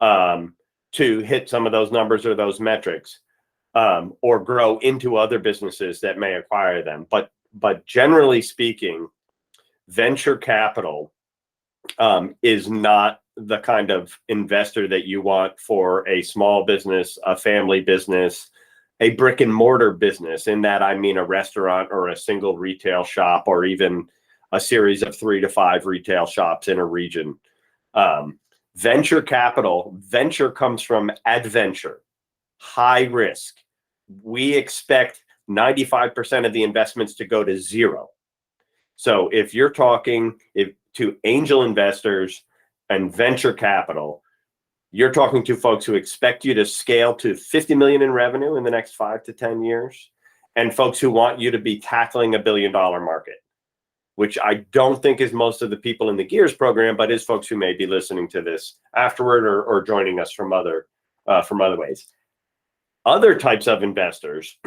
to hit some of those numbers or those metrics, or grow into other businesses that may acquire them. But generally speaking, venture capital is not the kind of investor that you want for a small business, a family business, a brick and mortar business. In that, I mean a restaurant or a single retail shop, or even a series of 3 to 5 retail shops in a region. Venture capital, venture comes from adventure, high risk. We expect 95% of the investments to go to zero. So if you're talking to angel investors and venture capital, you're talking to folks who expect you to scale to 50 million in revenue in the next 5 to 10 years, and folks who want you to be tackling $1 billion market, which I don't think is most of the people in the Gears program, but is folks who may be listening to this afterward or joining us from other ways. Other types of investors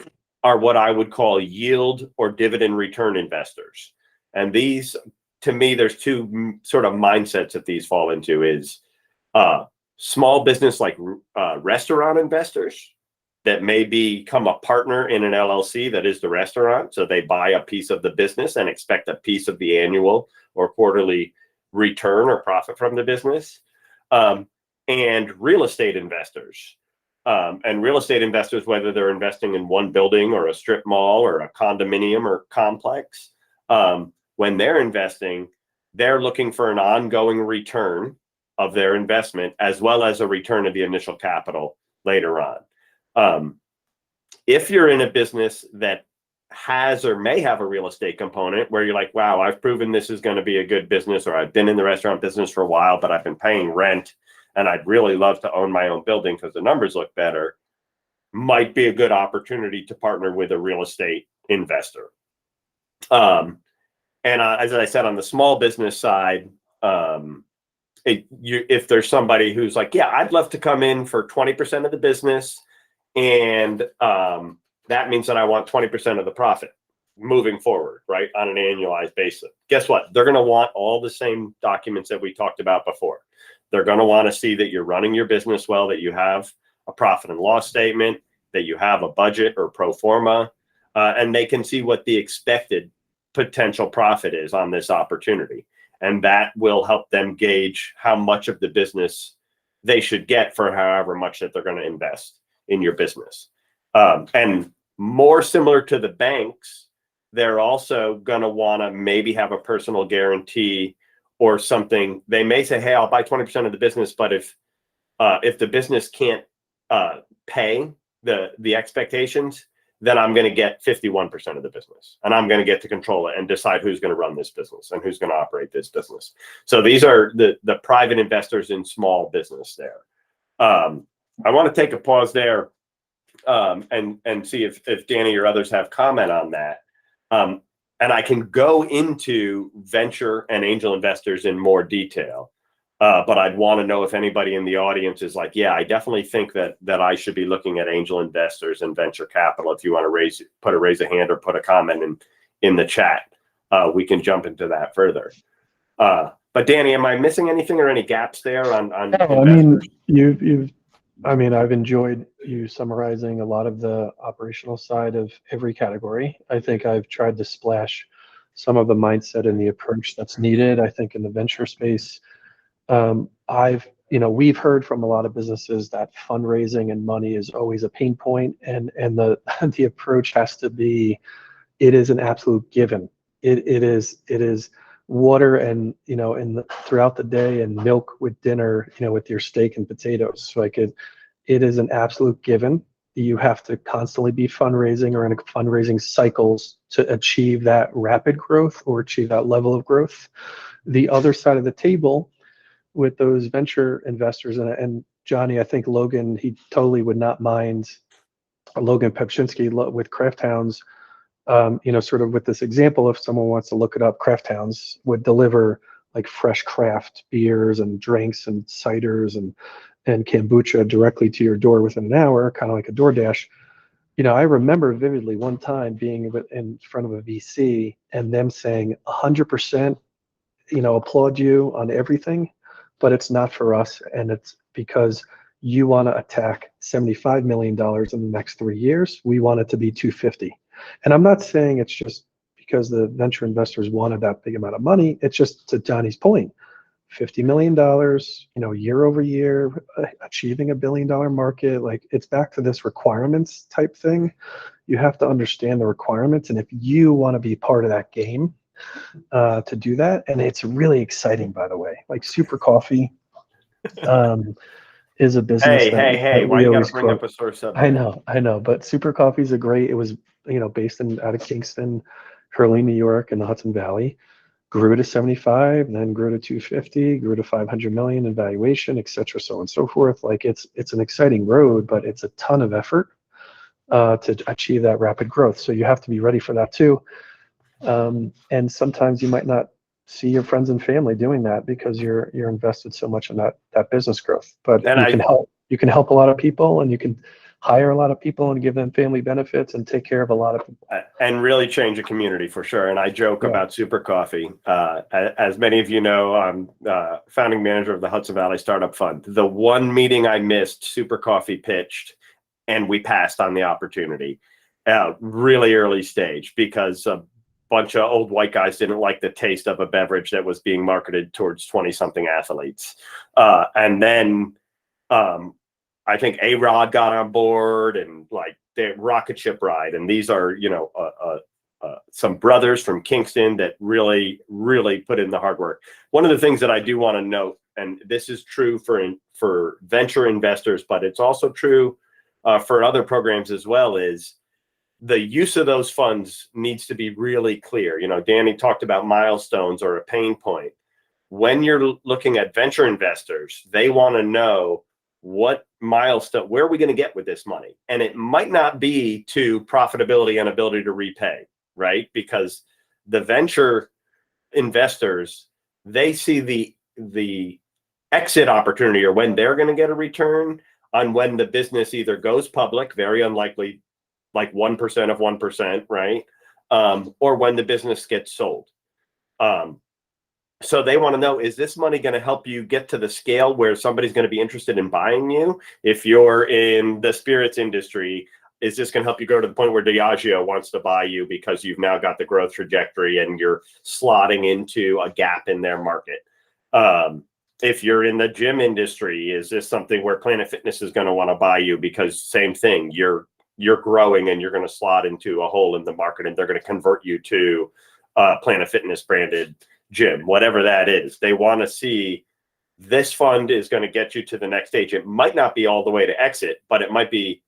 are what I would call yield or dividend return investors. And these, to me, there's two sort of mindsets that these fall into is small business like restaurant investors that may become a partner in an LLC that is the restaurant. So they buy a piece of the business and expect a piece of the annual or quarterly return or profit from the business. And real estate investors. And real estate investors, whether they're investing in one building or a strip mall or a condominium or complex, when they're investing, they're looking for an ongoing return of their investment as well as a return of the initial capital later on. If you're in a business that has or may have a real estate component where you're like, wow, I've proven this is going to be a good business, or I've been in the restaurant business for a while, but I've been paying rent and I'd really love to own my own building because the numbers look better, might be a good opportunity to partner with a real estate investor. And as I said, on the small business side, if there's somebody who's like, yeah, I'd love to come in for 20% of the business, and that means that I want 20% of the profit moving forward, right, on an annualized basis. Guess what? They're going to want all the same documents that we talked about before. They're going to want to see that you're running your business well, that you have a profit and loss statement, that you have a budget or pro forma, and they can see what the expected potential profit is on this opportunity. And that will help them gauge how much of the business they should get for however much that they're going to invest in your business. And more similar to the banks, they're also going to want to maybe have a personal guarantee or something. They may say, hey, I'll buy 20% of the business, but if the business can't pay the expectations, then I'm going to get 51% of the business, and I'm going to get to control it and decide who's going to run this business and who's going to operate this business. So these are the private investors in small business there. I want to take a pause there and see if Danny or others have comment on that. And I can go into venture and angel investors in more detail. But I'd want to know if anybody in the audience is like, yeah, I definitely think that I should be looking at angel investors and venture capital. If you want to raise a hand or put a comment in the chat, we can jump into that further. But Danny, am I missing anything or any gaps there on No, investors? I've enjoyed you summarizing a lot of the operational side of every category. I think I've tried to splash some of the mindset and the approach that's needed. I think in the venture space, we've heard from a lot of businesses that fundraising and money is always a pain point, and the approach has to be, it is an absolute given. It is water and throughout the day, and milk with dinner, with your steak and potatoes. Like it is an absolute given. You have to constantly be fundraising or in fundraising cycles to achieve that rapid growth or achieve that level of growth. The other side of the table with those venture investors, and Johnny, I think Logan, he totally would not mind, Logan Pepczynski with Craft Hounds, sort of with this example, if someone wants to look it up, Craft Hounds would deliver like fresh craft beers and drinks and ciders and kombucha directly to your door within an hour, kind of like a DoorDash. I remember vividly one time being in front of a VC and them saying 100%, applaud you on everything, but it's not for us. And it's because you want to attack $75 million in the next 3 years. We want it to be 250. And I'm not saying it's just because the venture investors wanted that big amount of money. It's just, to Johnny's point, $50 million, year over year, achieving $1 billion market. Like, it's back to this requirements type thing. You have to understand the requirements. And if you want to be part of that game, to do that, and it's really exciting, by the way. Like Super Coffee is a business Hey, that why we you always gotta bring quote. up a sore subject? I know, but Super Coffee is it was based out of Kingston, Hurley, New York, in the Hudson Valley. Grew to 75, then grew to 250, grew to 500 million in valuation, et cetera, so on and so forth. Like it's an exciting road, but it's a ton of effort to achieve that rapid growth. So you have to be ready for that too. And sometimes you might not see your friends and family doing that because you're invested so much in that business growth. But you can help a lot of people, and you can hire a lot of people and give them family benefits and take care of a lot of people. And really change a community for sure. And I joke about Super Coffee. As many of you know, I'm founding manager of the Hudson Valley Startup Fund. The one meeting I missed, Super Coffee pitched, and we passed on the opportunity. Really early stage, because bunch of old white guys didn't like the taste of a beverage that was being marketed towards 20-something athletes. And then I think A-Rod got on board, and like the rocket ship ride. And these are, some brothers from Kingston that really, really put in the hard work. One of the things that I do want to note, and this is true for venture investors, but it's also true for other programs as well, is the use of those funds needs to be really clear. Danny talked about milestones or a pain point. When you're looking at venture investors, they want to know what milestone, where are we going to get with this money? And it might not be to profitability and ability to repay, right? Because the venture investors, they see the exit opportunity, or when they're going to get a return on when the business either goes public, very unlikely, like 1% of 1%, right? Or when the business gets sold. So they want to know, is this money going to help you get to the scale where somebody's going to be interested in buying you? If you're in the spirits industry, is this going to help you go to the point where Diageo wants to buy you because you've now got the growth trajectory and you're slotting into a gap in their market? If you're in the gym industry, is this something where Planet Fitness is going to want to buy you? Because same thing, you're growing and you're going to slot into a hole in the market and they're going to convert you to Planet Fitness branded gym, whatever that is. They want to see this fund is going to get you to the next stage. It might not be all the way to exit, but it might be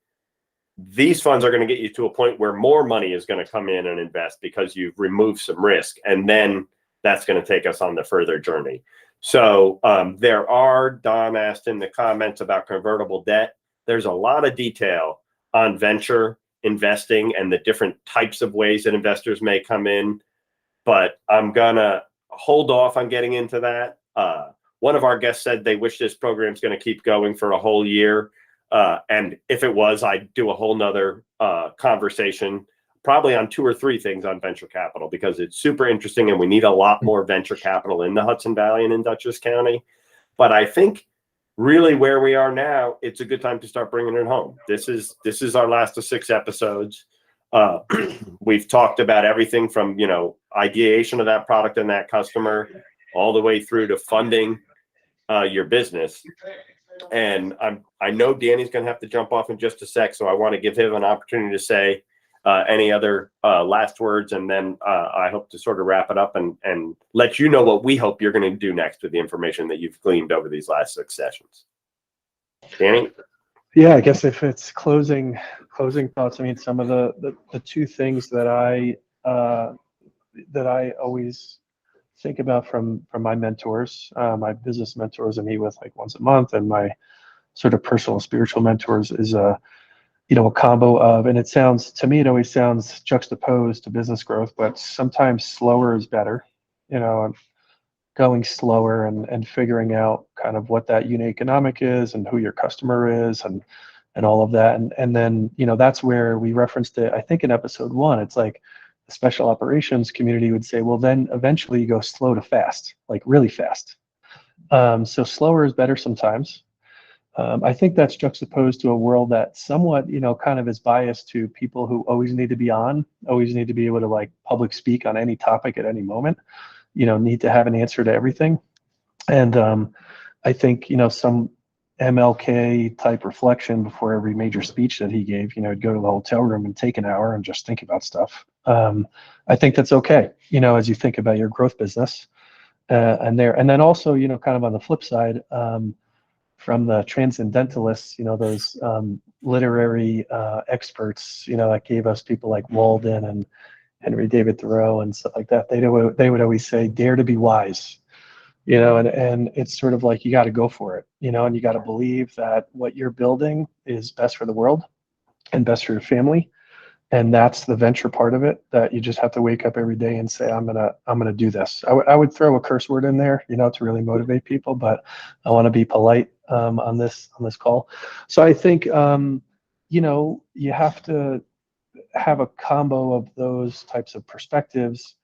these funds are going to get you to a point where more money is going to come in and invest because you've removed some risk. And then that's going to take us on the further journey. So Don asked in the comments about convertible debt. There's a lot of detail on venture investing and the different types of ways that investors may come in, but I'm gonna hold off on getting into that. One of our guests said they wish this program is going to keep going for a whole year. And if it was, I'd do a whole nother conversation, probably on 2 or 3 things on venture capital, because it's super interesting and we need a lot more venture capital in the Hudson Valley and in Dutchess County. But I think really where we are now, it's a good time to start bringing it home. This is our last of 6 episodes. We've talked about everything from, ideation of that product and that customer all the way through to funding your business. And I know Danny's going to have to jump off in just a sec, so I want to give him an opportunity to say any other last words, and then I hope to sort of wrap it up and let you know what we hope you're going to do next with the information that you've gleaned over these last 6 sessions. Danny? Yeah, I guess if it's closing thoughts, I mean, some of the 2 things that I always think about from my mentors, my business mentors I meet with like once a month, and my sort of personal spiritual mentors is a combo of, and it always sounds juxtaposed to business growth, but sometimes slower is better, and going slower and figuring out kind of what that unit economic is and who your customer is and all of that. And then, that's where we referenced it, I think in episode 1, it's like the special operations community would say, well, then eventually you go slow to fast, like really fast. So slower is better sometimes. I think that's juxtaposed to a world that somewhat, kind of is biased to people who always need to be on, always need to be able to like public speak on any topic at any moment, need to have an answer to everything. And I think, some MLK type reflection before every major speech that he gave, he'd go to the hotel room and take an hour and just think about stuff. I think that's okay, as you think about your growth business. And then also, kind of on the flip side, from the transcendentalists, those literary experts, that gave us people like Walden and Henry David Thoreau and stuff like that. They would always say, dare to be wise, and it's sort of like, you got to go for it, and you got to believe that what you're building is best for the world and best for your family. And that's the venture part of it, that you just have to wake up every day and say, I'm gonna do this. I would throw a curse word in there, to really motivate people, but I want to be polite on this call. So I think you have to have a combo of those types of perspectives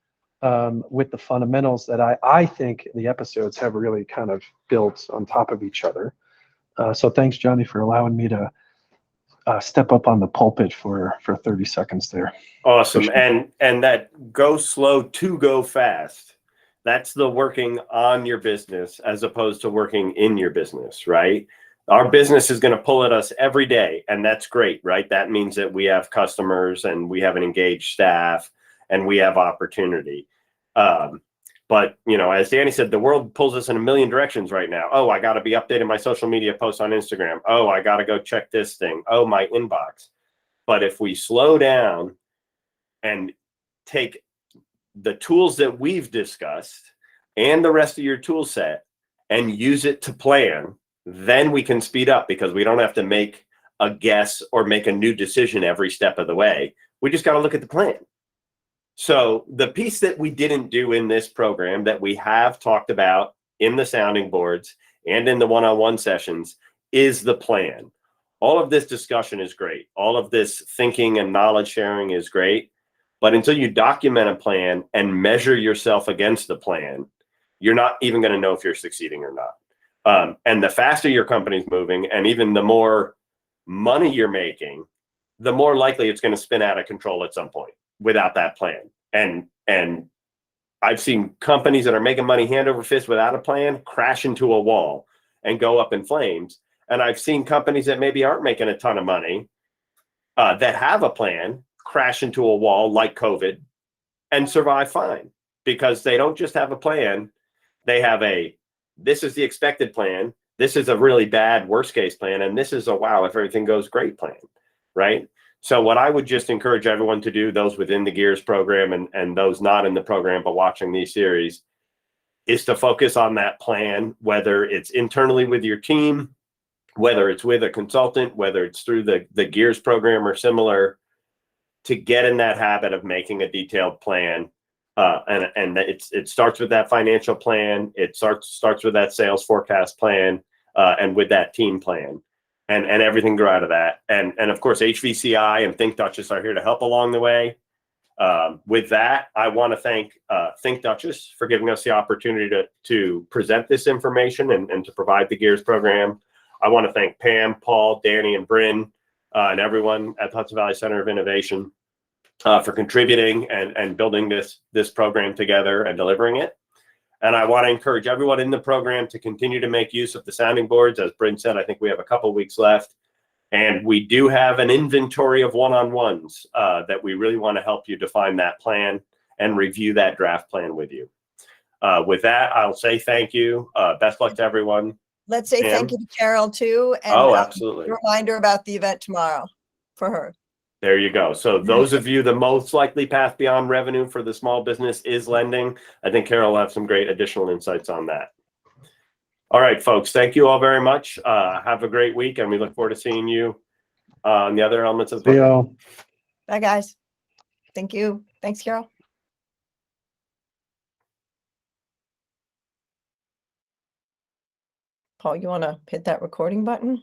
with the fundamentals that I think the episodes have really kind of built on top of each other. So thanks, Johnny, for allowing me to step up on the pulpit for 30 seconds there. Awesome. And that go slow to go fast, that's the working on your business as opposed to working in your business, right? Our business is going to pull at us every day, and that's great, right? That means that we have customers and we have an engaged staff and we have opportunity. But, as Danny said, the world pulls us in a million directions right now. Oh, I got to be updating my social media posts on Instagram. Oh, I got to go check this thing. Oh, my inbox. But if we slow down and take the tools that we've discussed and the rest of your tool set and use it to plan, then we can speed up, because we don't have to make a guess or make a new decision every step of the way. We just got to look at the plan. So the piece that we didn't do in this program that we have talked about in the sounding boards and in the one-on-one sessions is the plan. All of this discussion is great. All of this thinking and knowledge sharing is great. But until you document a plan and measure yourself against the plan, you're not even going to know if you're succeeding or not. And the faster your company's moving, and even the more money you're making, the more likely it's going to spin out of control at some point without that plan. And I've seen companies that are making money hand over fist without a plan crash into a wall and go up in flames. And I've seen companies that maybe aren't making a ton of money that have a plan crash into a wall like COVID and survive fine, because they don't just have a plan. They have this is the expected plan. This is a really bad worst case plan. And this is a wow, if everything goes great plan, right? So what I would just encourage everyone to do, those within the Gears program and those not in the program but watching these series, is to focus on that plan, whether it's internally with your team, whether it's with a consultant, whether it's through the Gears program or similar, to get in that habit of making a detailed plan. And it starts with that financial plan. It starts with that sales forecast plan, and with that team plan, and everything grow out of that. And of course, HVCI and ThinkDutchess are here to help along the way. With that, I want to thank ThinkDutchess for giving us the opportunity to present this information and to provide the Gears program. I want to thank Pam, Paul, Danny, and Bryn, and everyone at the Hudson Valley Center of Innovation for contributing and building this program together and delivering it. And I want to encourage everyone in the program to continue to make use of the sounding boards. As Bryn said, I think we have a couple weeks left. And we do have an inventory of one-on-ones that we really want to help you define that plan and review that draft plan with you. With that, I'll say thank you. Best luck to everyone. Let's say thank you to Carol too. And Absolutely. a reminder about the event tomorrow for her. There you go. So those of you, the most likely path beyond revenue for the small business is lending. I think Carol will have some great additional insights on that. All right, folks, thank you all very much. Have a great week, and we look forward to seeing you on the other elements of the See program. y'all. Bye, guys. Thank you. Thanks, Carol. Paul, you want to hit that recording button?